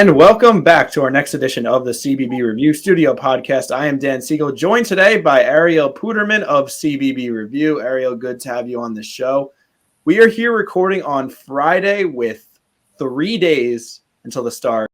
And welcome back to our next edition of the CBB Review Studio Podcast. I am Dan Siegel, joined today by Ariel Puterman of CBB Review. Ariel, good to have you on the show. We are here recording on Friday with 3 days until the start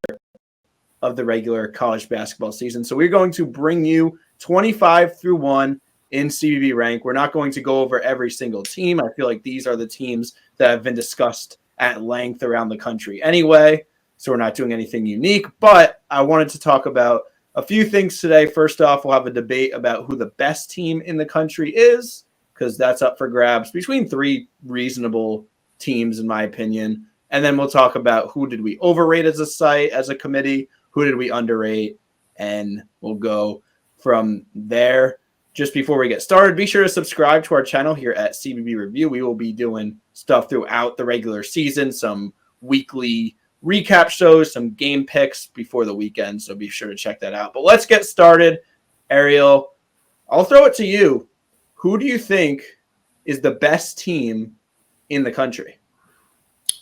of the regular college basketball season. So we're going to bring you 25 through 1 in CBB Rank. We're not going to go over every single team. I feel like these are the teams that have been discussed at length around the country anyway. So we're not doing anything unique, but I wanted to talk about a few things today. First off, we'll have a debate about who the best team in the country is, because that's up for grabs between three reasonable teams, in my opinion. And then we'll talk about who did we overrate as a site, as a committee, who did we underrate, and we'll go from there. Just before we get started, be sure to subscribe to our channel here at CBB Review. We will be doing stuff throughout the regular season, some weekly recap shows, some game picks before the weekend, so be sure to check that out. But let's get started. Ariel, I'll throw it to you. Who do you think is the best team in the country?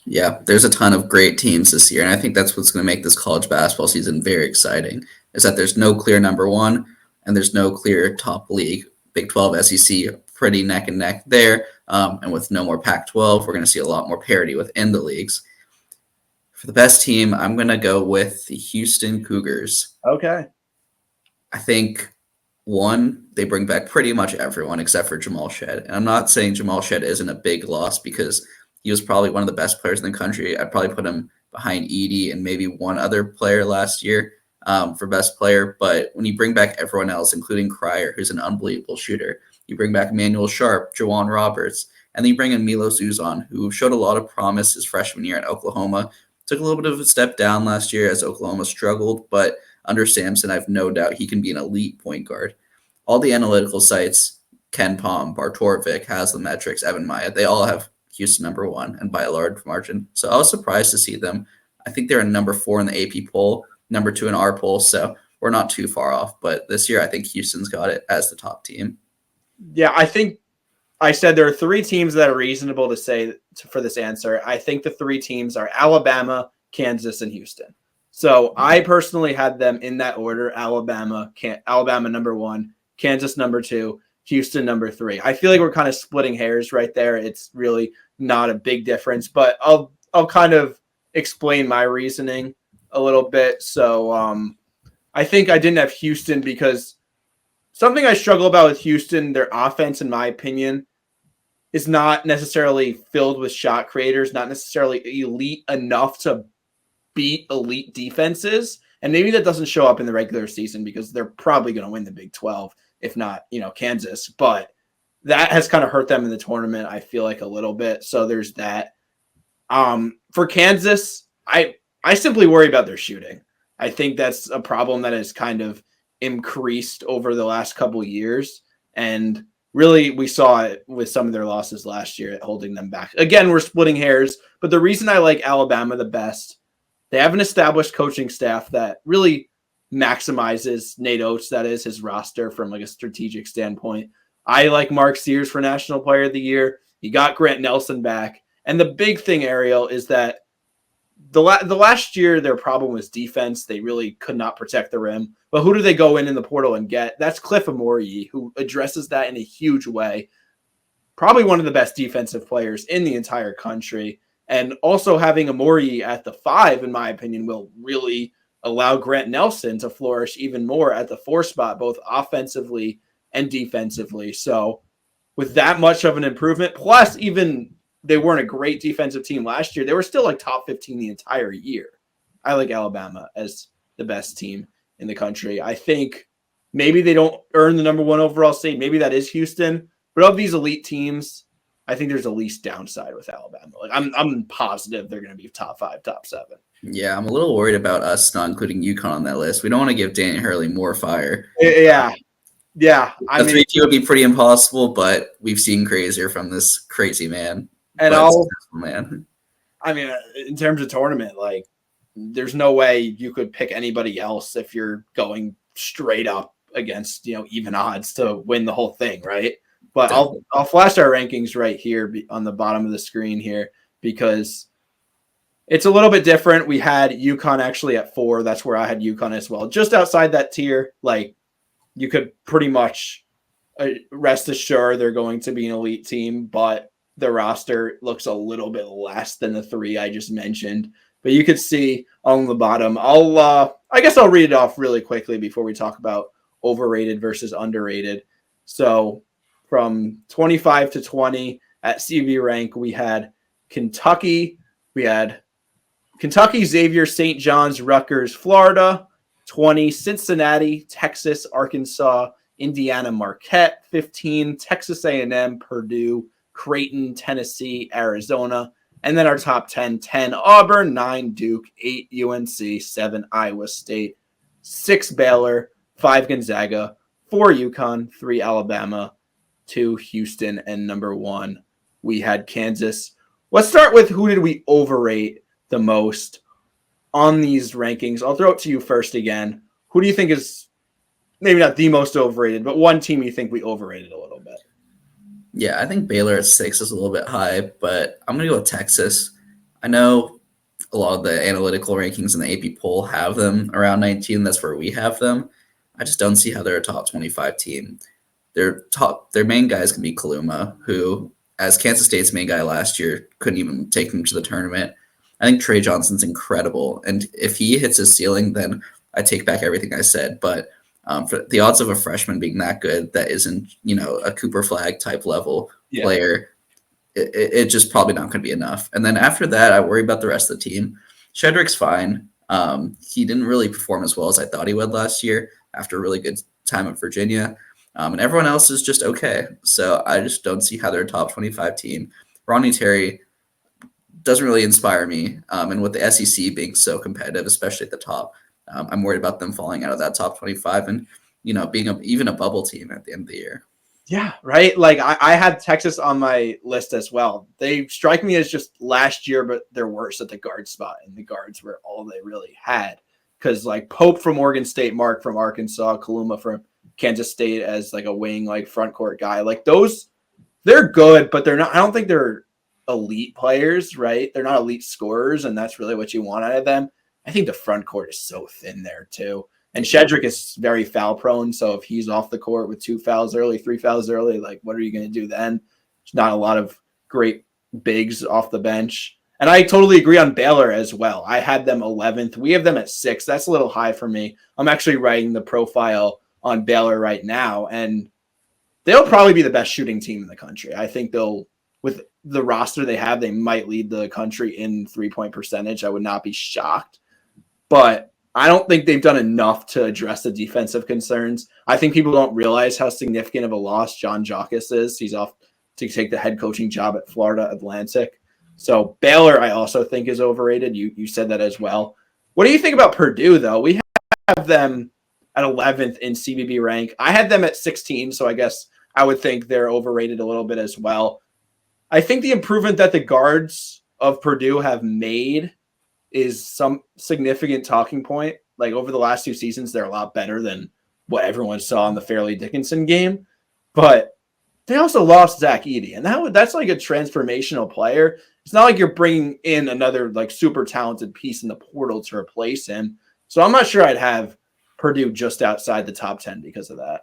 Yeah, there's a ton of great teams this year, and I think that's what's going to make this college basketball season very exciting, is that there's no clear number one, and there's no clear top league. Big 12, SEC, pretty neck and neck there, and with no more Pac-12, we're going to see a lot more parity within the leagues. For the best team, I'm going to go with the Houston Cougars. Okay. I think, one, they bring back pretty much everyone except for Jamal Shead. And I'm not saying Jamal Shead isn't a big loss because he was probably one of the best players in the country. I'd probably put him behind Edey and maybe one other player last year for best player. But when you bring back everyone else, including Cryer, who's an unbelievable shooter, you bring back Emmanuel Sharp, Jawan Roberts, and then you bring in Milos Uzan, who showed a lot of promise his freshman year at Oklahoma. Took a little bit of a step down last year as Oklahoma struggled, but under Sampson, I have no doubt he can be an elite point guard. All the analytical sites, Ken Pom, Bartorvik, Haslametrics, Evan Maya, they all have Houston number one and by a large margin. So I was surprised to see them. I think they're number 4 in the AP poll, number 2 in our poll, so we're not too far off. But this year, I think Houston's got it as the top team. Yeah, I think I said there are 3 teams that are reasonable to say for this answer. I think the 3 teams are Alabama, Kansas, and Houston. So I personally had them in that order: Alabama number 1, Kansas number 2, Houston number 3. I feel like we're kind of splitting hairs right there. It's really not a big difference, but I'll kind of explain my reasoning a little bit. So I think I didn't have Houston because something I struggle about with Houston, their offense, in my opinion, is not necessarily filled with shot creators, not necessarily elite enough to beat elite defenses. And maybe that doesn't show up in the regular season because they're probably going to win the Big 12, if not, Kansas. But that has kind of hurt them in the tournament, I feel like, a little bit. So there's that. For Kansas, I simply worry about their shooting. I think that's a problem that has kind of increased over the last couple of years. And really, we saw it with some of their losses last year at holding them back. Again, we're splitting hairs, but the reason I like Alabama the best, they have an established coaching staff that really maximizes Nate Oates, that is, his roster from like a strategic standpoint. I like Mark Sears for National Player of the Year. He got Grant Nelson back. And the big thing, Ariel, is that the last year, their problem was defense. They really could not protect the rim. But who do they go in the portal and get? That's Cliff Amoryi, who addresses that in a huge way. Probably one of the best defensive players in the entire country. And also having Amoryi at the 5, in my opinion, will really allow Grant Nelson to flourish even more at the 4 spot, both offensively and defensively. So with that much of an improvement, plus even they weren't a great defensive team last year, they were still like top 15 the entire year. I like Alabama as the best team in the country. I think maybe they don't earn the number 1 overall seed. Maybe that is Houston. But of these elite teams, I think there's the least downside with Alabama. Like I'm positive they're going to be top 5, top 7. Yeah, I'm a little worried about us not including UConn on that list. We don't want to give Danny Hurley more fire. Yeah. I mean, 3-2 would be pretty impossible, but we've seen crazier from this crazy man. And man. I mean, in terms of tournament, like, there's no way you could pick anybody else if you're going straight up against, even odds to win the whole thing, right? But Definitely. I'll flash our rankings right here on the bottom of the screen here because It's a little bit different. We had UConn actually at 4. That's where I had UConn as well. Just outside that tier, like you could pretty much rest assured they're going to be an elite team, but the roster looks a little bit less than the 3 I just mentioned. But you could see on the bottom. I guess I'll read it off really quickly before we talk about overrated versus underrated. So from 25 to 20 at CBB Rank, we had Kentucky, Xavier, St. John's, Rutgers, Florida. 20, Cincinnati, Texas, Arkansas, Indiana, Marquette. 15, Texas A&M, Purdue, Creighton, Tennessee, Arizona. And then our top 10, 10, Auburn, 9, Duke, 8, UNC, 7, Iowa State, 6, Baylor, 5, Gonzaga, 4, UConn, 3, Alabama, 2, Houston, and number 1, we had Kansas. Let's start with who did we overrate the most on these rankings. I'll throw it to you first again. Who do you think is maybe not the most overrated, but one team you think we overrated a little bit? Yeah, I think Baylor at 6 is a little bit high, but I'm going to go with Texas. I know a lot of the analytical rankings in the AP poll have them around 19. That's where we have them. I just don't see how they're a top 25 team. Their main guys can be Kaluma, who, as Kansas State's main guy last year, couldn't even take them to the tournament. I think Trey Johnson's incredible, and if he hits his ceiling, then I take back everything I said. But for the odds of a freshman being that good, that isn't a Cooper Flag type level player, it just probably not going to be enough. And then after that, I worry about the rest of the team. Shedrick's fine. He didn't really perform as well as I thought he would last year after a really good time at Virginia. And everyone else is just okay. So I just don't see how they're a top 25 team. Ronnie Terry doesn't really inspire me. And with the SEC being so competitive, especially at the top, I'm worried about them falling out of that top 25 and, being even a bubble team at the end of the year. Yeah, right. Like I had Texas on my list as well. They strike me as just last year, but they're worse at the guard spot. And the guards were all they really had. Because like Pope from Oregon State, Mark from Arkansas, Kaluma from Kansas State as like a wing, like front court guy. Like those, they're good, but they're not, I don't think they're elite players, right? They're not elite scorers, and that's really what you want out of them. I think the front court is so thin there too. And Shedrick is very foul prone. So if he's off the court with 2 fouls early, 3 fouls early, like what are you going to do then? There's not a lot of great bigs off the bench. And I totally agree on Baylor as well. I had them 11th. We have them at 6. That's a little high for me. I'm actually writing the profile on Baylor right now, and they'll probably be the best shooting team in the country. I think they'll, with the roster they have, they might lead the country in 3-point percentage. I would not be shocked. But I don't think they've done enough to address the defensive concerns. I think people don't realize how significant of a loss John Jacques is. He's off to take the head coaching job at Florida Atlantic. So Baylor, I also think, is overrated. You said that as well. What do you think about Purdue, though? We have them at 11th in CBB rank. I had them at 16, so I guess I would think they're overrated a little bit as well. I think the improvement that the guards of Purdue have made is some significant talking point. Like over the last 2 seasons, they're a lot better than what everyone saw in the Fairleigh Dickinson game. But they also lost Zach Edey, and that's like a transformational player. It's not like you're bringing in another like super talented piece in the portal to replace him. So I'm not sure I'd have Purdue just outside the top 10 because of that.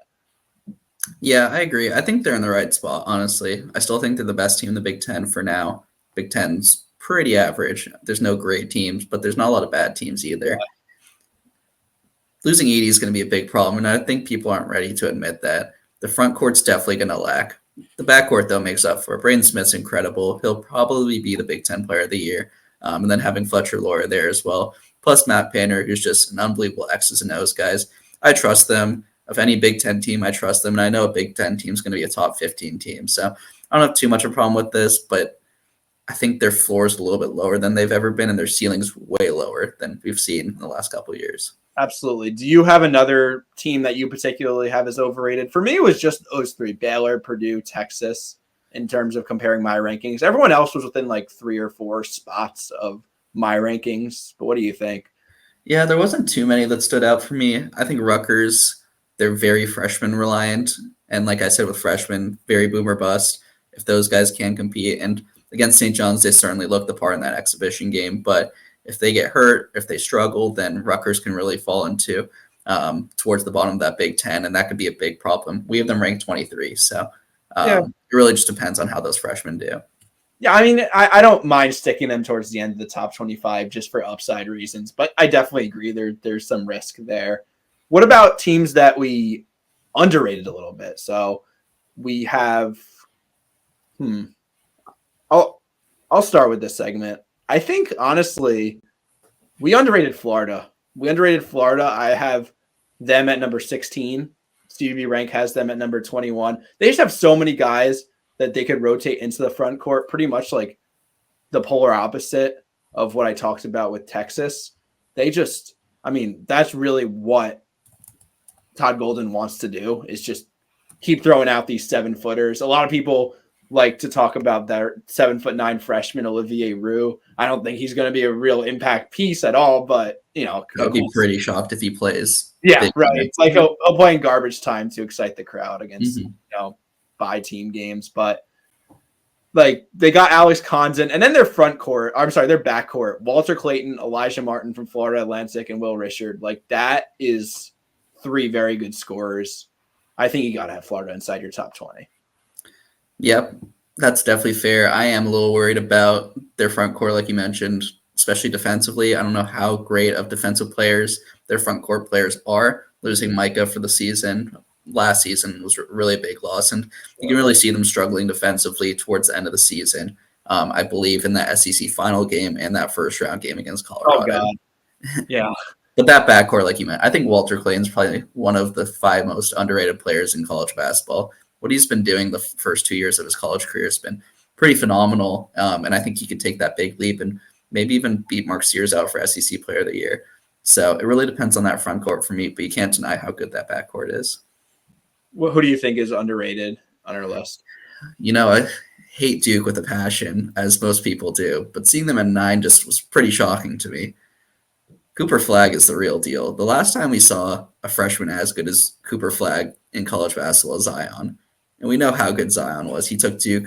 Yeah, I agree. I think they're in the right spot, honestly. I still think they're the best team in the Big Ten for now. Big Ten's pretty average. There's no great teams, but there's not a lot of bad teams either. Yeah. Losing Edey is going to be a big problem, and I think people aren't ready to admit that. The front court's definitely going to lack. The backcourt, though, makes up for it. Braden Smith's incredible. He'll probably be the Big Ten Player of the Year. And then having Fletcher Loyer there as well. Plus Matt Painter, who's just an unbelievable X's and O's guys. I trust them. Of any Big Ten team, I trust them. And I know a Big Ten team is going to be a top 15 team. So I don't have too much of a problem with this, but I think their floor is a little bit lower than they've ever been, and their ceiling's way lower than we've seen in the last couple of years. Absolutely. Do you have another team that you particularly have as overrated? For me, it was just those 3, Baylor, Purdue, Texas, in terms of comparing my rankings. Everyone else was within like 3 or 4 spots of my rankings. But what do you think? Yeah, there wasn't too many that stood out for me. I think Rutgers, they're very freshman reliant. And like I said with freshmen, very boomer bust if those guys can compete. And against St. John's, they certainly looked the part in that exhibition game. But if they get hurt, if they struggle, then Rutgers can really fall into towards the bottom of that Big Ten, and that could be a big problem. We have them ranked 23, so it really just depends on how those freshmen do. Yeah, I mean, I don't mind sticking them towards the end of the top 25 just for upside reasons, but I definitely agree there's some risk there. What about teams that we underrated a little bit? So we have, I'll start with this segment. I think, honestly, we underrated Florida. I have them at number 16. CBB Rank has them at number 21. They just have so many guys that they could rotate into the front court, pretty much like the polar opposite of what I talked about with Texas. That's really what Todd Golden wants to do, is just keep throwing out these 7-footers. A lot of people like to talk about their 7'9" freshman Olivier Roux. I don't think he's going to be a real impact piece at all, but I'd be pretty shocked if he plays. Yeah, right. It's like he'll play in garbage time to excite the crowd against bye team games. But like, they got Alex Condon, and then their backcourt, Walter Clayton, Elijah Martin from Florida Atlantic, and Will Richard. Like, that is 3 very good scorers. I think you got to have Florida inside your top 20. Yep, that's definitely fair. I am a little worried about their front court, like you mentioned, especially defensively. I don't know how great of defensive players their front court players are. Losing Micah for the season last season was really a big loss, and you can really see them struggling defensively towards the end of the season. I believe in that SEC final game and that first round game against Colorado. Oh, God. Yeah. But that backcourt, like you meant, I think Walter Clayton's probably one of the 5 most underrated players in college basketball. What he's been doing the first 2 years of his college career has been pretty phenomenal, and I think he could take that big leap and maybe even beat Mark Sears out for SEC Player of the Year. So it really depends on that front court for me, but you can't deny how good that backcourt is. Who do you think is underrated on our list? I hate Duke with a passion, as most people do, but seeing them at 9 just was pretty shocking to me. Cooper Flagg is the real deal. The last time we saw a freshman as good as Cooper Flagg in college basketball is Zion. And we know how good Zion was. He took Duke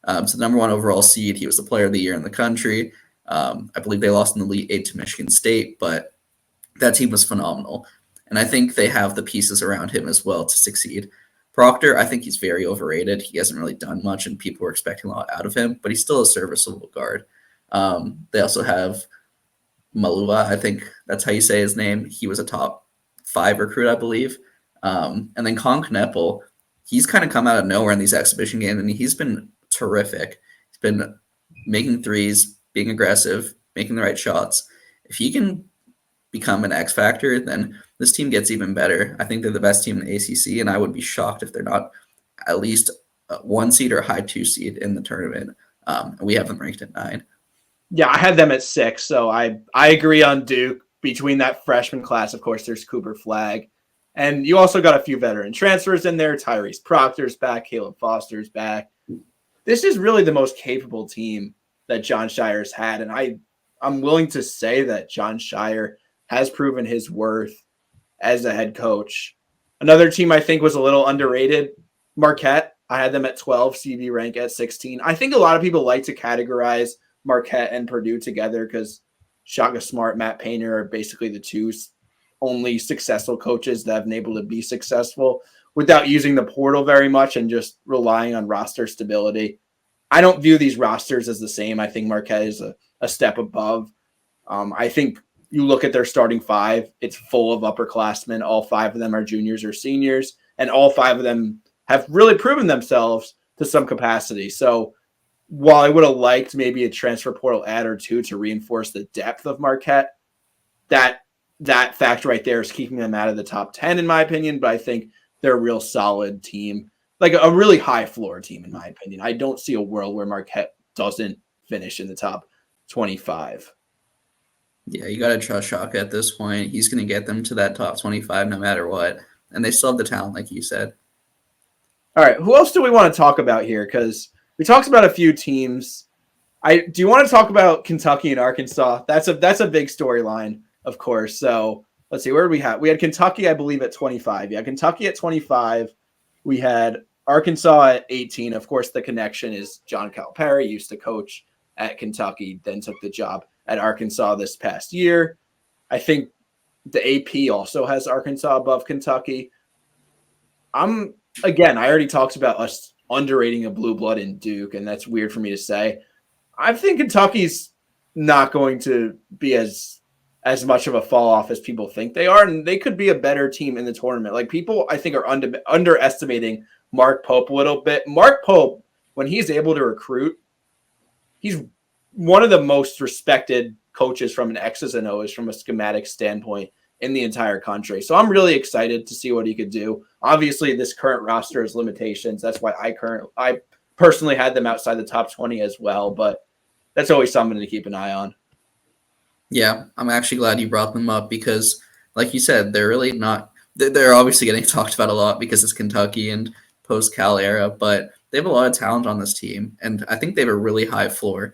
to the number 1 overall seed. He was the player of the year in the country. I believe they lost in the Elite 8 to Michigan State, but that team was phenomenal. And I think they have the pieces around him as well to succeed. Proctor, I think he's very overrated. He hasn't really done much, and people were expecting a lot out of him, but he's still a serviceable guard. They also have Malua, I think that's how you say his name. He was a top 5 recruit, I believe. And then Con Kneppel, he's kind of come out of nowhere in these exhibition games, and he's been terrific. He's been making threes, being aggressive, making the right shots. If he can become an X factor, then this team gets even better. I think they're the best team in the ACC, and I would be shocked if they're not at least a 1 seed or a high 2 seed in the tournament. And we have them ranked at 9. Yeah, I had them at 6, so I agree on Duke. Between that freshman class, of course, there's Cooper Flagg. And you also got a few veteran transfers in there. Tyrese Proctor's back. Caleb Foster's back. This is really the most capable team that Jon Scheyer's had. And I'm willing to say that Jon Scheyer has proven his worth as a head coach. Another team I think was a little underrated, Marquette. I had them at 12, CB Rank at 16. I think a lot of people like to categorize Marquette and Purdue together because Shaka Smart, Matt Painter are basically the 2 only successful coaches that have been able to be successful without using the portal very much and just relying on roster stability. I don't view these rosters as the same. I think Marquette is a step above. I think you look at their starting 5, it's full of upperclassmen. All 5 of them are juniors or seniors, and all 5 of them have really proven themselves to some capacity. So while I would have liked maybe a transfer portal ad or 2 to reinforce the depth of Marquette, that fact right there is keeping them out of the top 10, in my opinion. But I think they're a real solid team, like a really high floor team, in my opinion. I don't see a world where Marquette doesn't finish in the top 25. Yeah, you got to trust Shaka at this point. He's going to get them to that top 25 no matter what. And they still have the talent, like you said. All right, who else do we want to talk about here? Because we talked about a few teams. Do you want to talk about Kentucky and Arkansas? That's a big storyline, of course. So let's see, where did we have? We had Kentucky, I believe, at 25. Yeah, Kentucky at 25. We had Arkansas at 18. Of course, the connection is John Calipari used to coach at Kentucky, then took the job at Arkansas this past year. I think the AP also has Arkansas above Kentucky. I already talked about us underrating a blue blood in Duke, and that's weird for me to say. I think Kentucky's not going to be as much of a fall off as people think they are, and they could be a better team in the tournament. Like, people, I think, are underestimating Mark Pope a little bit. Mark Pope, when he's able to recruit, he's one of the most respected coaches from an X's and O's from a schematic standpoint in the entire country. So I'm really excited to see what he could do. Obviously, this current roster has limitations. That's why I personally had them outside the top 20 as well, but that's always something to keep an eye on. Yeah, I'm actually glad you brought them up because, like you said, they're really not – they're obviously getting talked about a lot because it's Kentucky and post-Cal era, but they have a lot of talent on this team, and I think they have a really high floor.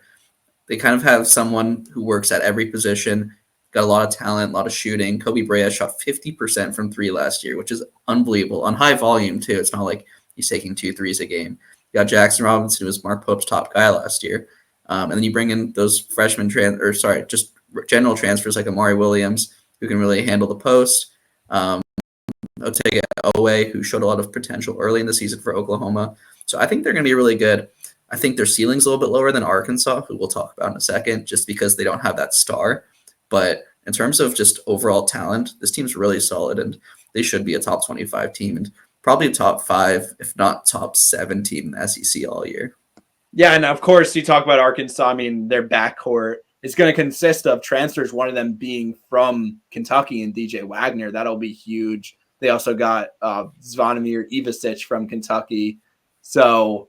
They kind of have someone who works at every position, got a lot of talent, a lot of shooting. Kobe Bryant shot 50% from three last year, which is unbelievable. On high volume, too. It's not like he's taking 2 threes a game. You got Jackson Robinson, who was Mark Pope's top guy last year. And then you bring in those just general transfers like Amari Williams, who can really handle the post. Otega Owe, who showed a lot of potential early in the season for Oklahoma. So I think they're going to be really good. I think their ceiling's a little bit lower than Arkansas, who we'll talk about in a second, just because they don't have that star. But in terms of just overall talent, this team's really solid, and they should be a top 25 team and probably a top 5, if not top 7 team in the SEC all year. Yeah, and of course, you talk about Arkansas. I mean, their backcourt is going to consist of transfers, one of them being from Kentucky and DJ Wagner. That'll be huge. They also got Zvonimir Ivasic from Kentucky. So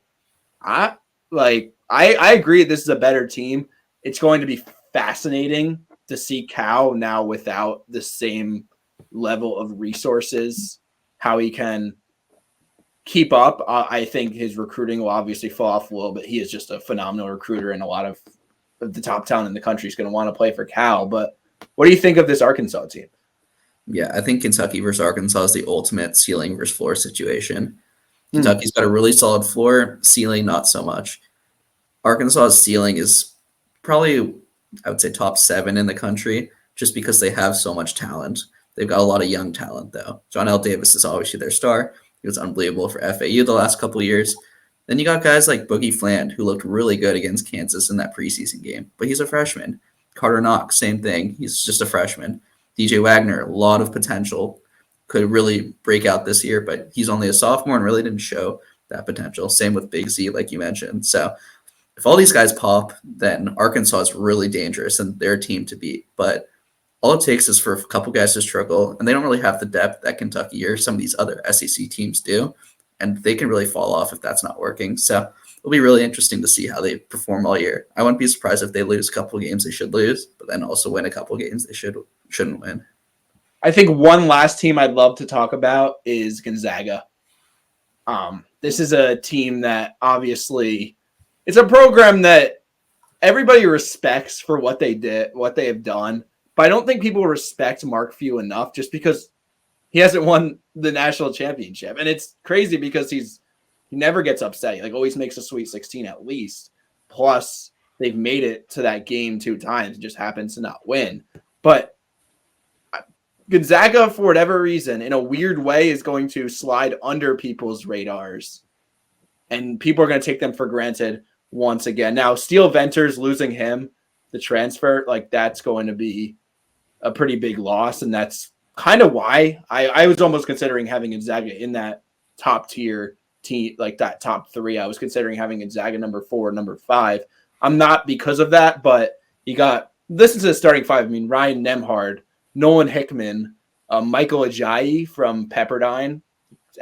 I agree this is a better team. It's going to be fascinating to see Cal now without the same level of resources, how he can keep up. I think his recruiting will obviously fall off a little bit. He is just a phenomenal recruiter, and a lot of the top talent in the country is going to want to play for Cal. But what do you think of this Arkansas team? Yeah, I think Kentucky versus Arkansas is the ultimate ceiling versus floor situation. Kentucky's got a really solid floor, ceiling not so much. Arkansas's ceiling is probably, I would say, top 7 in the country just because they have so much talent. They've got a lot of young talent, though. John L. Davis is obviously their star. He was unbelievable for FAU the last couple of years. Then you got guys like Boogie Fland, who looked really good against Kansas in that preseason game, but he's a freshman. Carter Knox, same thing. He's just a freshman. DJ Wagner, a lot of potential, could really break out this year, but he's only a sophomore and really didn't show that potential. Same with Big Z, like you mentioned. So if all these guys pop, then Arkansas is really dangerous and they're a team to beat. But all it takes is for a couple guys to struggle, and they don't really have the depth that Kentucky or some of these other SEC teams do, and they can really fall off if that's not working. So it'll be really interesting to see how they perform all year. I wouldn't be surprised if they lose a couple of games they should lose, but then also win a couple of games they shouldn't win. I think one last team I'd love to talk about is Gonzaga. This is a team that obviously it's a program that everybody respects for what they did, what they have done. But I don't think people respect Mark Few enough just because he hasn't won the national championship. And it's crazy because he never gets upset. He always makes a Sweet 16 at least. Plus, they've made it to that game 2 times and just happens to not win. But Gonzaga, for whatever reason, in a weird way, is going to slide under people's radars. And people are going to take them for granted once again. Now, Steele Venters, losing him, the transfer, that's going to be a pretty big loss. And that's kind of why I was almost considering having Gonzaga in that top tier team, like that top 3. I was considering having Gonzaga number 4, number 5. I'm not because of that, but this is a starting 5. I mean, Ryan Nemhard, Nolan Hickman, Michael Ajayi from Pepperdine,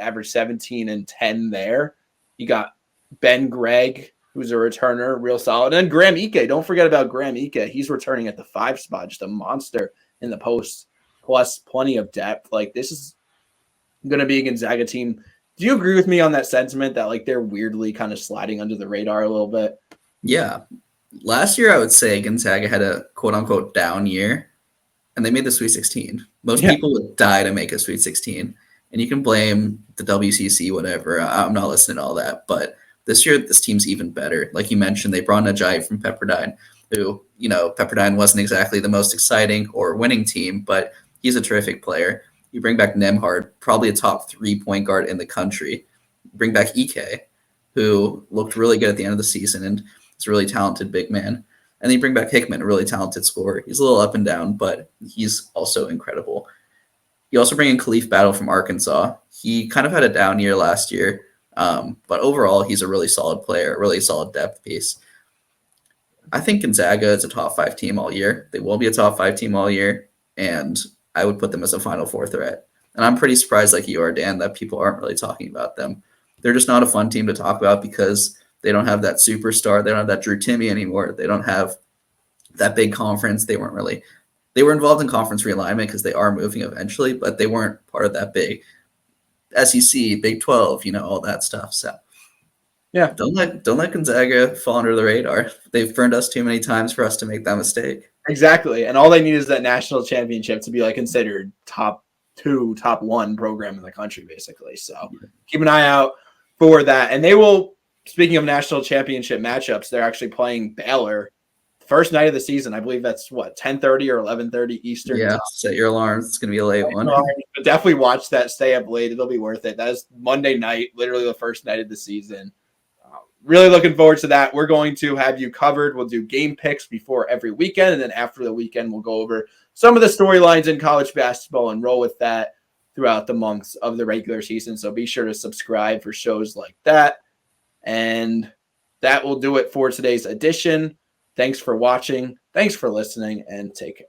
averaged 17 and 10 there. You got Ben Gregg, who's a returner, real solid. And then Graham Ike. Don't forget about Graham Ike. He's returning at the 5 spot, just a monster in the post, plus plenty of depth. This is going to be a Gonzaga team. Do you agree with me on that sentiment that they're weirdly kind of sliding under the radar a little bit? Yeah. Last year, I would say Gonzaga had a quote-unquote down year, and they made the Sweet 16. Most people would die to make a Sweet 16. And you can blame the WCC, whatever. I'm not listening to all that. But this year, this team's even better. Like you mentioned, they brought in Ajayi from Pepperdine, who, Pepperdine wasn't exactly the most exciting or winning team, but he's a terrific player. You bring back Nemhard, probably a top 3 point guard in the country. Bring back Ike, who looked really good at the end of the season and is a really talented big man. And then you bring back Hickman, a really talented scorer. He's a little up and down, but he's also incredible. You also bring in Khalif Battle from Arkansas. He kind of had a down year last year, but overall, he's a really solid player, a really solid depth piece. I think Gonzaga is a top 5 team all year. They will be a top 5 team all year, and I would put them as a Final Four threat. And I'm pretty surprised, like you are, Dan, that people aren't really talking about them. They're just not a fun team to talk about because they don't have that superstar. They don't have that Drew Timme anymore. They don't have that big conference. They were involved in conference realignment because they are moving eventually, but they weren't part of that big SEC, Big 12, all that stuff. So Yeah, don't let Gonzaga fall under the radar. They've burned us too many times for us to make that mistake. exactly. And all they need is that national championship to be like considered top 2, top 1 program in the country, basically. So keep an eye out for that. And they will, speaking of national championship matchups, they're actually playing Baylor first night of the season. I believe that's 10:30 or 11:30 Eastern. Yeah, set your alarms. It's gonna be a late one. But definitely watch that. Stay up late. It'll be worth it. That is Monday night, literally the first night of the season. Really looking forward to that. We're going to have you covered. We'll do game picks before every weekend, and then after the weekend, we'll go over some of the storylines in college basketball and roll with that throughout the months of the regular season. So be sure to subscribe for shows like that. And that will do it for today's edition. Thanks for watching. Thanks for listening, and take care.